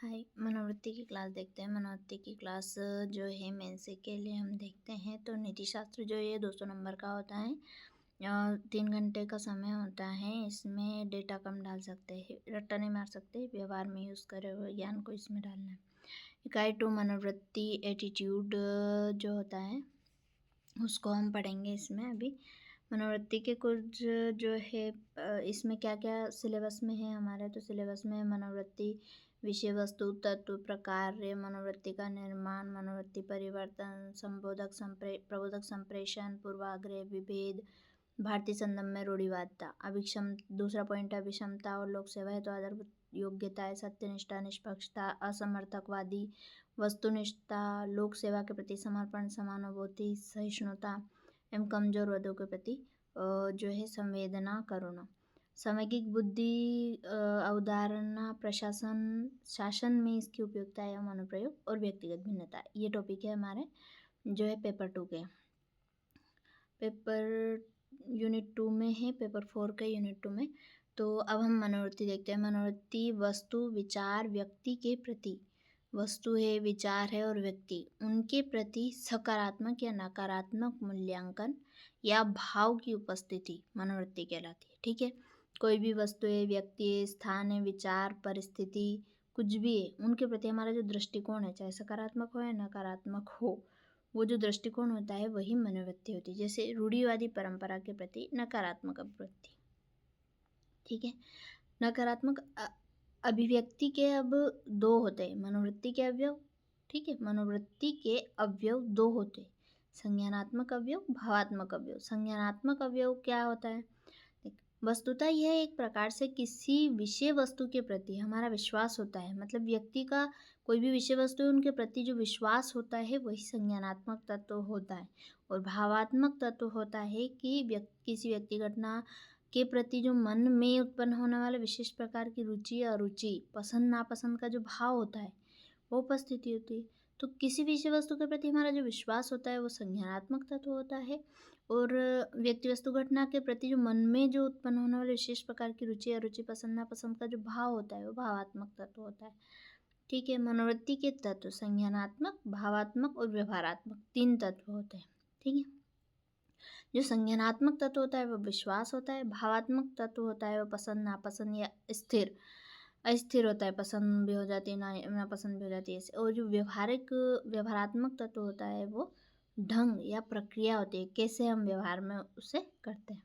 हाय, मनोवृत्ति की क्लास देखते हैं। मनोवृत्ति की क्लास जो है मेंस के लिए हम देखते हैं तो नीति शास्त्र जो ये 200 नंबर का होता है। 3 घंटे का समय होता है। इसमें डेटा कम डाल सकते हैं, रट्टा नहीं मार सकते, व्यवहार में यूज़ करे हुए ज्ञान को इसमें डालना है। इकाई 2 मनोवृत्ति एटीट्यूड जो होता है उसको हम पढ़ेंगे इसमें अभी। मनोवृत्ति के कुछ जो है इसमें क्या क्या सिलेबस में है हमारे, तो सिलेबस में मनोवृत्ति विषय वस्तु तत्व प्रकार, मनोवृत्ति का निर्माण, मनोवृत्ति परिवर्तन, प्रबोधक संप्रेषण, पूर्वाग्रह, विभेद, भारतीय संदर्भ में रूढ़िवादिता, अभिक्षम। दूसरा पॉइंट है अभिक्षमता और लोक सेवा है तो आधारभूत योग्यताएं, सत्यनिष्ठा, निष्पक्षता, असमर्थकवादी, वस्तुनिष्ठता, लोक सेवा के प्रति समर्पण, समानुभूति, सहिष्णुता एवं कमजोर वर्गों के प्रति जो है संवेदना, करुणा, सामयिक बुद्धि, अवधारणा, प्रशासन, शासन में इसकी उपयोगिता एवं अनुप्रयोग और व्यक्तिगत भिन्नता। ये टॉपिक है हमारे जो है पेपर 2 के। पेपर यूनिट 2 में है, पेपर 4 के यूनिट 2 में। तो अब हम मनोवृत्ति देखते हैं। मनोवृत्ति वस्तु, विचार, व्यक्ति के प्रति, वस्तु है, विचार है और व्यक्ति, उनके प्रति सकारात्मक या नकारात्मक मूल्यांकन या भाव की उपस्थिति मनोवृत्ति कहलाती है। ठीक है, कोई भी वस्तु है, व्यक्ति है, स्थान है, विचार, परिस्थिति, कुछ भी है, उनके प्रति हमारा जो दृष्टिकोण है, चाहे सकारात्मक हो या नकारात्मक हो, वो जो दृष्टिकोण होता है वही मनोवृत्ति होती है। जैसे रूढ़िवादी परंपरा के प्रति नकारात्मक अभिवृत्ति। ठीक है, नकारात्मक अभिव्यक्ति के अब 2 होते हैं मनोवृत्ति के अवयव। ठीक है, मनोवृत्ति के अवयव 2 होते हैं, संज्ञानात्मक अवयव, भावात्मक अवयव। संज्ञानात्मक अवयव क्या होता है? वस्तुतः यह एक प्रकार से किसी विषय वस्तु के प्रति हमारा विश्वास होता है। मतलब व्यक्ति का कोई भी विषय वस्तु है, उनके प्रति जो विश्वास होता है वही संज्ञानात्मक तत्व होता है। और भावात्मक तत्व होता है कि किसी व्यक्ति घटना के प्रति जो मन में उत्पन्न होने वाले विशेष प्रकार की रुचि, अरुचि, पसंद नापसंद का जो भाव होता है वो उपस्थिति होती है। तो किसी विषय वस्तु के प्रति हमारा जो विश्वास होता है वो संज्ञानात्मक तत्व होता है। और व्यक्ति वस्तु घटना के प्रति जो मन में जो उत्पन्न होने वाले विशेष प्रकार की रुचि, अरुचि, पसंद नापसंद का जो भाव होता है वो भावात्मक तत्व होता है। ठीक है, मनोवृत्ति के तत्व संज्ञानात्मक, भावात्मक और व्यवहारात्मक 3 तत्व होते हैं। ठीक है, जो संज्ञानात्मक तत्व होता है वो विश्वास होता है, भावात्मक तत्व होता है वो पसंद नापसंद या स्थिर अस्थिर होता है, पसंद भी हो जाती है, नापसंद भी हो जाती है। और जो व्यवहारात्मक तत्व होता है वो ढंग या प्रक्रिया होती है, कैसे हम व्यवहार में उसे करते हैं।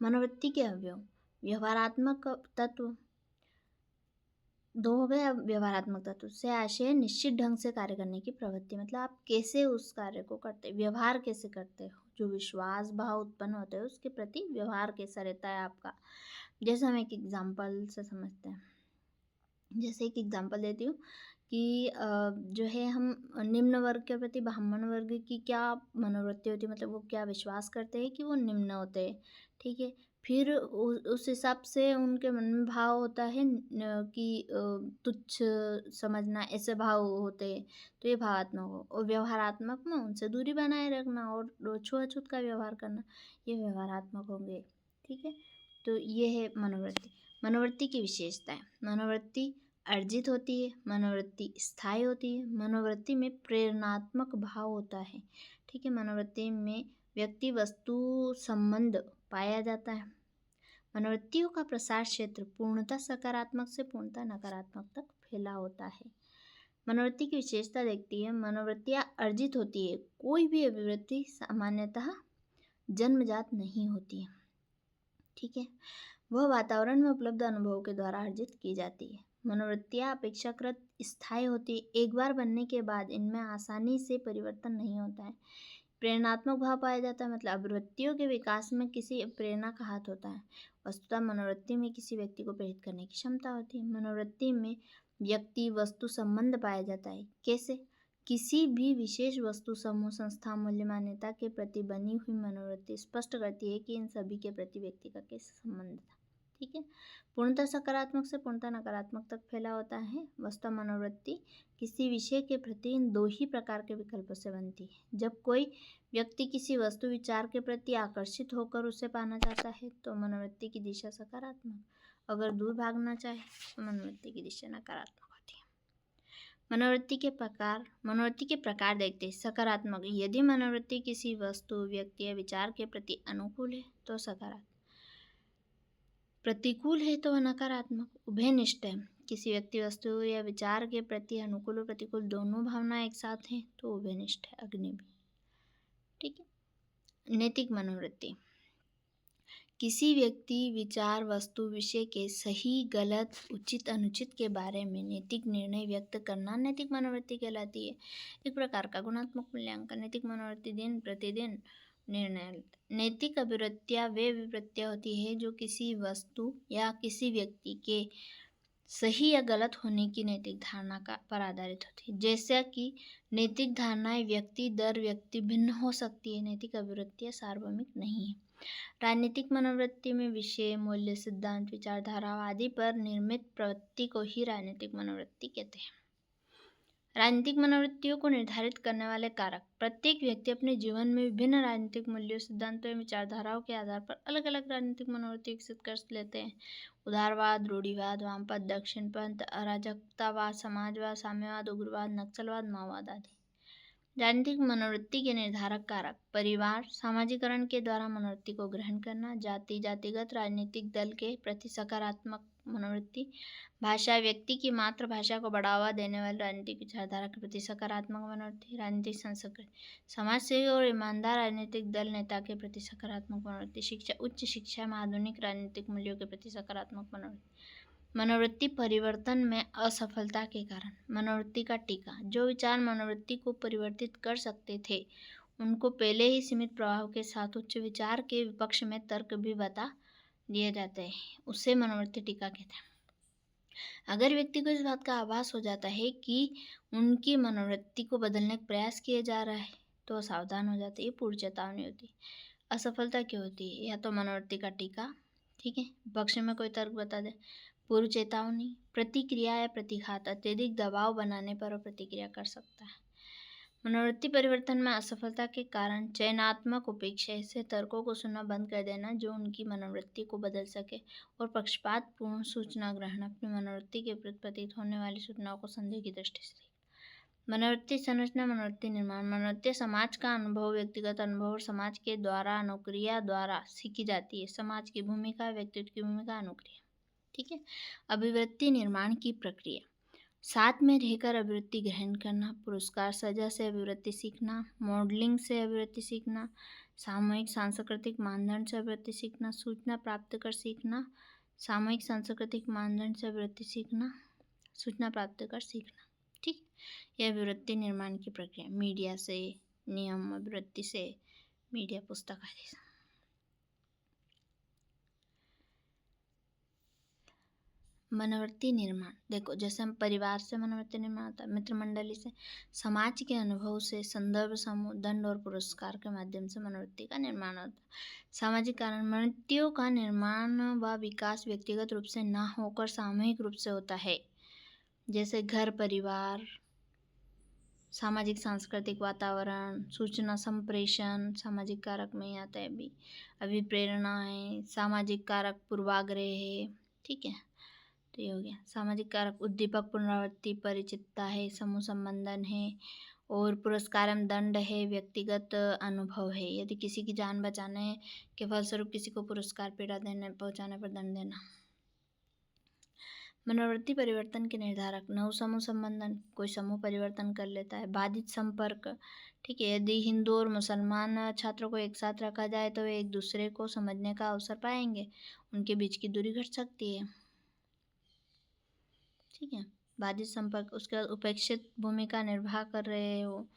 मनोवृत्ति के अवयव, व्यवहारात्मक तत्व 2 हो गए। अब व्यवहारात्मक तत्व से आशय निश्चित ढंग से कार्य करने की प्रवृत्ति, मतलब आप कैसे उस कार्य को करते, व्यवहार कैसे करते हो, जो विश्वास भाव उत्पन्न होते हैं उसके प्रति व्यवहार कैसा रहता है आपका। जैसे हम एक एग्जाम्पल से समझते हैं। जैसे एक एग्जांपल देती हूँ कि जो है हम निम्न वर्ग के प्रति ब्राह्मण वर्ग की क्या मनोवृत्ति होती है, मतलब वो क्या विश्वास करते हैं कि वो निम्न होते हैं। ठीक है, फिर उस हिसाब से उनके मन में भाव होता है कि तुच्छ समझना, ऐसे भाव होते हैं। तो ये भावात्मक हो। और व्यवहारात्मक में उनसे दूरी बनाए रखना और छुआछूत का व्यवहार करना, ये व्यवहारात्मक होंगे। ठीक है, तो ये है मनोवृत्ति। मनोवृत्ति की विशेषताएं, मनोवृत्ति अर्जित होती है, मनोवृत्ति स्थायी होती है, मनोवृत्ति में प्रेरणात्मक भाव होता है। ठीक है, मनोवृत्ति में व्यक्ति वस्तु संबंध पाया जाता है। मनोवृत्तियों का प्रसार क्षेत्र पूर्णतः सकारात्मक से पूर्णतः नकारात्मक तक फैला होता है। मनोवृत्ति की विशेषता देखती है, मनोवृत्तियाँ अर्जित होती है, कोई भी अभिवृत्ति सामान्यतः जन्मजात नहीं होती है। ठीक है, वह वातावरण में उपलब्ध अनुभवों के द्वारा अर्जित की जाती है। मनोवृत्तियाँ अपेक्षाकृत स्थायी होती है, एक बार बनने के बाद इनमें आसानी से परिवर्तन नहीं होता है। प्रेरणात्मक भाव पाया जाता है, मतलब अभिवृत्तियों के विकास में किसी प्रेरणा का हाथ होता है। वस्तुतः मनोवृत्ति में किसी व्यक्ति को प्रेरित करने की क्षमता होती है। मनोवृत्ति में व्यक्ति वस्तु संबंध पाया जाता है, कैसे? किसी भी विशेष वस्तु, समूह, संस्था, मूल्य, मान्यता के प्रति बनी हुई मनोवृत्ति स्पष्ट करती है कि इन सभी के प्रति व्यक्ति का कैसा संबंध था। ठीक है, पूर्णतः सकारात्मक से पूर्णतः नकारात्मक तक फैला होता है। वस्तु मनोवृत्ति किसी विषय के प्रति इन 2 ही प्रकार के विकल्पों से बनती है। जब कोई व्यक्ति किसी वस्तु विचार के प्रति आकर्षित होकर उसे पाना चाहता है तो मनोवृत्ति की दिशा सकारात्मक, अगर दूर भागना चाहे तो मनोवृत्ति की दिशा नकारात्मक होती है। मनोवृत्ति के प्रकार देखते हैं। सकारात्मक, यदि मनोवृत्ति किसी वस्तु, व्यक्ति या विचार के प्रति अनुकूल है तो सकारात्मक, प्रतिकूल है तो नकारात्मक। उभयनिष्ठ है, किसी व्यक्ति, वस्तु या विचार के प्रति अनुकूल और प्रतिकूल दोनों भावनाएं एक साथ हैं तो उभयनिष्ठ है, अग्नि भी। ठीक है। नैतिक मनोवृत्ति, किसी व्यक्ति, विचार, वस्तु, विषय के सही, गलत, उचित, अनुचित के बारे में नैतिक निर्णय व्यक्त करना नैतिक मनोवृत्ति कहलाती है। एक प्रकार का गुणात्मक मूल्यांकन। नैतिक मनोवृत्ति दिन प्रतिदिन निर्णय। नैतिक अभिवृत्तियाँ वे अभिवृत्तियाँ होती है जो किसी वस्तु या किसी व्यक्ति के सही या गलत होने की नैतिक धारणा पर आधारित होती है। जैसा कि नैतिक धारणाएं व्यक्ति दर व्यक्ति भिन्न हो सकती है, नैतिक अभिवृत्तियाँ सार्वभौमिक नहीं है। राजनीतिक मनोवृत्ति में विषय, मूल्य, सिद्धांत, विचारधारा आदि पर निर्मित प्रवृत्ति को ही राजनीतिक मनोवृत्ति कहते हैं। राजनीतिक मनोवृत्तियों को निर्धारित करने वाले कारक। प्रत्येक व्यक्ति अपने जीवन में विभिन्न राजनीतिक मूल्यों, सिद्धांतों एवं विचारधाराओं के आधार पर अलग अलग राजनीतिक मनोवृत्ति विकसित कर लेते हैं। उदारवाद, रूढ़िवाद, वामपंथ, दक्षिणपंथ, अराजकतावाद, समाजवाद, साम्यवाद, उग्रवाद, नक्सलवाद, माओवाद आदि। राजनीतिक मनोवृत्ति के निर्धारक कारक। परिवार, सामाजिकरण के द्वारा मनोवृत्ति को ग्रहण करना। जाति, जातिगत राजनीतिक दल के प्रति सकारात्मक मनोवृत्ति। भाषा, व्यक्ति की मातृभाषा को बढ़ावा देने वाली राजनीतिक विचारधारा के प्रति सकारात्मक मनोवृत्ति। राजनीतिक संस्कृति, समाज सेवी और ईमानदार राजनीतिक दल नेता के प्रति सकारात्मक मनोवृत्ति। शिक्षा, उच्च शिक्षा एवं आधुनिक राजनीतिक मूल्यों के प्रति सकारात्मक मनोवृत्ति। मनोवृत्ति परिवर्तन में असफलता के कारण। मनोवृत्ति का टीका, जो विचार मनोवृत्ति को परिवर्तित कर सकते थे उनको पहले ही सीमित प्रभाव के साथ उच्च विचार के विपक्ष में तर्क भी बता दिए जाते हैं, उसे मनोवृत्ति टीका कहते हैं। अगर व्यक्ति को इस बात का आभास हो जाता है कि उनकी मनोवृत्ति को बदलने का प्रयास किया जा रहा है तो सावधान हो जाते हैं। ये पूर्व चेतावनी होती है। असफलता क्यों होती है? या तो मनोवृत्ति का टीका, ठीक है, विपक्ष में कोई तर्क बता दे। पूर्व चेतावनी, प्रतिक्रिया या प्रतिघात, अत्यधिक दबाव बनाने पर वो प्रतिक्रिया कर सकता है। मनोवृत्ति परिवर्तन में असफलता के कारण चयनात्मक उपेक्षा, ऐसे तर्कों को सुनना बंद कर देना जो उनकी मनोवृत्ति को बदल सके, और पक्षपातपूर्ण सूचना ग्रहण, अपनी मनोवृत्ति के प्रतीत होने वाली सूचनाओं को संदेह की दृष्टि से। मनोवृत्ति संरचना, मनोवृत्ति निर्माण। मनोवृत्ति समाज का अनुभव, व्यक्तिगत अनुभव और समाज के द्वारा अनुक्रिया द्वारा सीखी जाती है। समाज की भूमिका, व्यक्तित्व की भूमिका, अनुक्रिया। ठीक है। अभिवृत्ति निर्माण की प्रक्रिया, साथ में रहकर अभिवृत्ति ग्रहण करना, पुरस्कार, सजा से अभिवृत्ति सीखना, मॉडलिंग से अभिवृत्ति सीखना, सामूहिक सांस्कृतिक मानदंड से अभिवृत्ति सीखना, सूचना प्राप्त कर सीखना, सामूहिक सांस्कृतिक मानदंड से अभिवृत्ति सीखना, सूचना प्राप्त कर सीखना। ठीक, यह अभिवृत्ति निर्माण की प्रक्रिया। मीडिया से, नियम, अभिवृत्ति से, मीडिया, पुस्तक आदि से। मनोवृत्ति निर्माण, देखो जैसे हम परिवार से मनोवृत्ति निर्माण होता है, मित्र मंडली से, समाज के अनुभव से, संदर्भ समूह, दंड और पुरस्कार के माध्यम से मनोवृत्ति का निर्माण होता है। सामाजिक कारण, मनोवृत्तियों का निर्माण व विकास व्यक्तिगत रूप से ना होकर सामूहिक रूप से होता है, जैसे घर, परिवार, सामाजिक सांस्कृतिक वातावरण, सूचना संप्रेषण, सामाजिक कारक में आता है अभी अभिप्रेरणा है, सामाजिक कारक पूर्वाग्रह है। ठीक है, तो ये हो गया। सामाजिक कारक उद्दीपक, पुनरावृत्ति, परिचितता है, समूह संबंधन है, और पुरस्कार एवं दंड है, व्यक्तिगत अनुभव है। यदि किसी की जान बचाने के फलस्वरूप किसी को पुरस्कार, पीड़ा देने पहुंचाने पर दंड देना। मनोवृत्ति परिवर्तन के निर्धारक, नव समूह संबंधन, कोई समूह परिवर्तन कर लेता है। बाधित संपर्क, ठीक है, यदि हिंदू और मुसलमान छात्रों को एक साथ रखा जाए तो वे एक दूसरे को समझने का अवसर पाएंगे, उनके बीच की दूरी घट सकती है। ठीक है, बाधित संपर्क। उसके बाद उपेक्षित भूमिका निर्वाह कर रहे हो,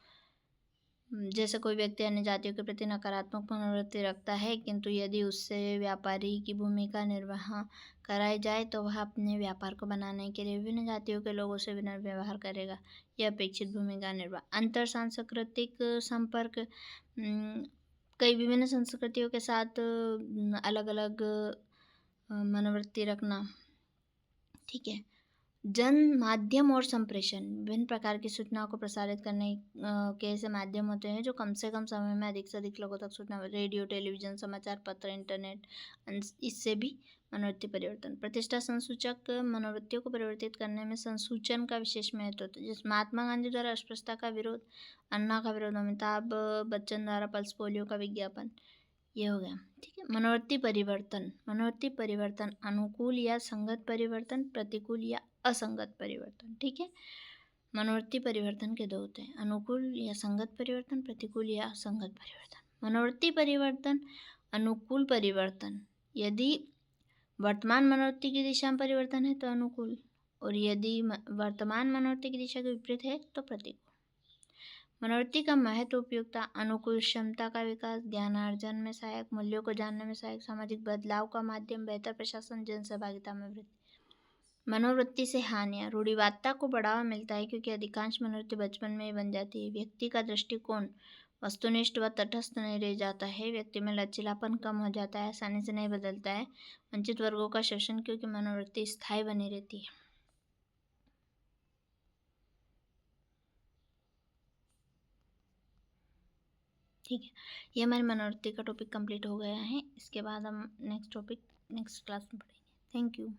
जैसे कोई व्यक्ति अन्य जातियों के प्रति नकारात्मक मनोवृत्ति रखता है, किंतु यदि उससे व्यापारी की भूमिका निर्वाह कराई जाए तो वह अपने व्यापार को बनाने के लिए विभिन्न जातियों के लोगों से विनम्र व्यवहार करेगा। यह अपेक्षित भूमिका निर्वाह। अंतर सांस्कृतिक संपर्क, कई विभिन्न संस्कृतियों के साथ अलग अलग मनोवृत्ति रखना। ठीक है। जन माध्यम और संप्रेषण, विभिन्न प्रकार की सूचनाओं को प्रसारित करने के ऐसे माध्यम होते हैं जो कम से कम समय में अधिक से अधिक लोगों तक सूचना, रेडियो, टेलीविज़न, समाचार पत्र, इंटरनेट, इससे भी मनोवृत्ति परिवर्तन। प्रतिष्ठा संसूचक मनोवृत्तियों को परिवर्तित करने में संसूचन का विशेष महत्व होता है। जिस महात्मा गांधी द्वारा अस्पृश्यता का विरोध, अन्ना का विरोध, अमिताभ बच्चन द्वारा पल्स पोलियो का विज्ञापन, ये हो गया। ठीक है। मनोवृत्ति परिवर्तन। मनोवृत्ति परिवर्तन अनुकूल या संगत परिवर्तन, प्रतिकूल या असंगत परिवर्तन। ठीक है। मनोवृत्ति परिवर्तन के दो होते हैं, अनुकूल या संगत परिवर्तन, प्रतिकूल या असंगत परिवर्तन। मनोवृत्ति परिवर्तन अनुकूल परिवर्तन, यदि वर्तमान मनोवृत्ति की दिशा में परिवर्तन है तो अनुकूल, और यदि वर्तमान मनोवृत्ति की दिशा के विपरीत है तो प्रतिकूल। मनोवृत्ति का महत्व, उपयोगिता, अनुकूल, क्षमता का विकास, ज्ञानार्जन में सहायक, मूल्यों को जानने में सहायक, सामाजिक बदलाव का माध्यम, बेहतर प्रशासन, जन सहभागिता में वृद्धि। मनोवृत्ति से हानियाँ, रूढ़िवादिता को बढ़ावा मिलता है क्योंकि अधिकांश मनोवृत्ति बचपन में ही बन जाती है। व्यक्ति का दृष्टिकोण वस्तुनिष्ठ व तटस्थ नहीं रह जाता है। व्यक्ति में लचीलापन कम हो जाता है, आसानी से नहीं बदलता है। वंचित वर्गों का शोषण, क्योंकि मनोवृत्ति स्थायी बनी रहती है। ठीक है, ये हमारी मनोवृत्ति का टॉपिक कंप्लीट हो गया है। इसके बाद हम नेक्स्ट टॉपिक नेक्स्ट क्लास में पढ़ेंगे। Thank you.